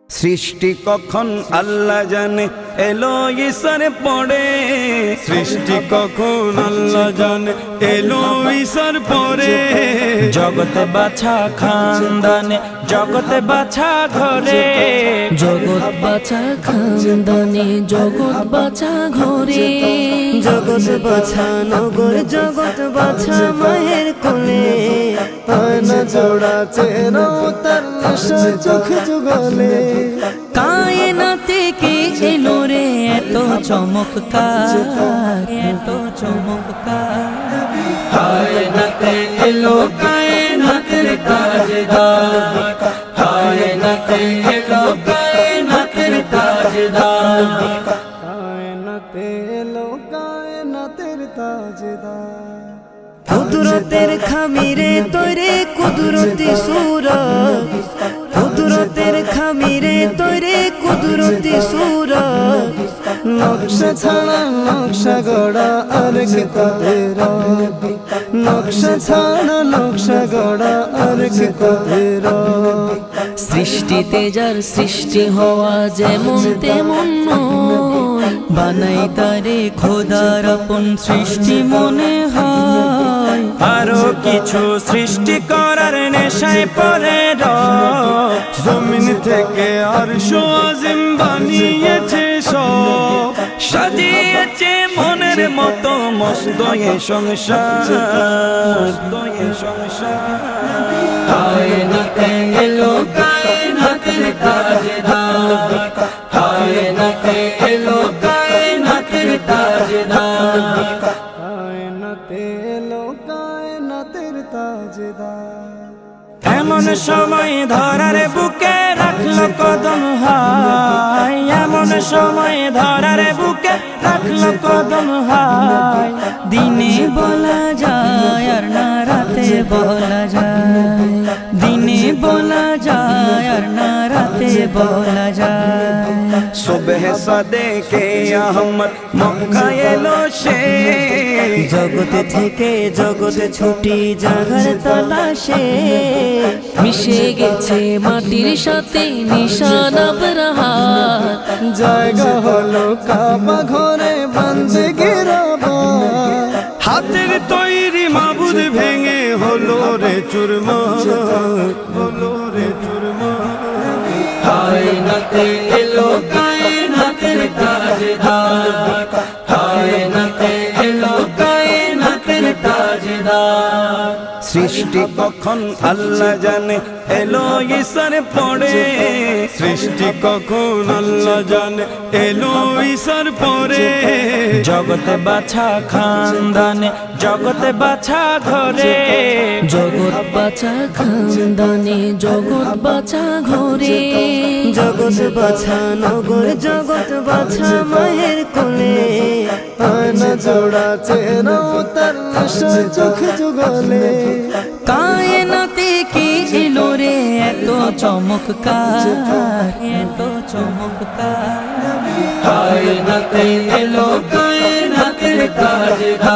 সৃষ্টি কখন আল্লাহ জানে, এলো ঈশার পরে। সৃষ্টি কখন আল্লাহ জানে, এলো ঈশার পরে। জগতে বাছা খানদানে, জগতে বাছা ঘরে, জগৎ বাছা খানদানে, জগৎ বাছা ঘরে, জগৎ বাছা নগর, জগৎ বাছা মায়ের কোলে। আয়না জোড়া চেহারা তার নেশা চোখ যুগলে। কায়নাতে কে এলো রে এত চমৎকার, এত চমৎকার। কায়নাতে এলো কায়নাতের তাজদার, কায়নাতে এলো কায়নাতের তাজদার। কায়নাতে এলো কায়নাতের তাজদার। কুদরতের খামিরে তৈরি কুদরতি সূরত, কুদরতের খামিরে তৈরি কুদরতি সূরত। নকশা ছাড়া নকশা গড়া আর কি তাদের, নকশা ছাড়া নকশা গড়া আর কি তাদের। সৃষ্টিতে যার সৃষ্টি হওয়া যেমন তেমন নয়, বানাই তারে খোদার আপন সৃষ্টি মনে হয়। আরো কিছু সৃষ্টি করার নেশায় পড়ে রব, জমিন থেকে আরশ আজিম বানিয়েছে সব। সাজিয়েছে মনের মতো মস্ত এ সংসার, এ সংসার। কায়নাতে এলো কায়নাতের তাজদার, কায়নাতে এলো কায়নাতের তাজদার। কায়নাতে এলো কায়নাতের তাজদার। এমন সময় ধরার বুকে রাখলো কদম হায়, এমন সময় ধরার বুকে রাখলো কদম হায়। দিনে বলা যায় আর না রাতে বলা যায়, দিনে বলা যায় আর না রাতে বলা যায়। সুবহ সাদেকে আহমদ মক্কা এলো সে। জগতে থেকে জগতে ছুটি জাগার তালাশে। মিশে গেছে মাটির সাথে নিশান আবরাহাত, জায়গা হলো কাবা ঘরে বান্দে গিরাবা। হাতের তৈরি মাবুদ ভেঙে হলো রে চুরমার, হলো রে চুরমার। কায়নাতে এলো কায়নাতের তাজদার, কায়নাতে এলো কায়নাতের তাজদার। সৃষ্টি কখন আল্লাহ জানে, এলো ঈশার পরে। সৃষ্টি কখন আল্লাহ জানে, এলো ঈশার পরে। জগতে বাছা খানদানে, জগতে বাছা ঘরে, জগৎ বাছা খানদানে, জগৎ বাছা ঘরে, জগৎ বাছা নগর, জগৎ বাছা মায়ের কোলে। আয়না জোড়া চেহারা তার নেশা চোখ যুগলে। কায়নাতে কে এলো রে এত চমৎকার, এত চমৎকার। কায়নাতে এলো কায়নাতের তাজদার।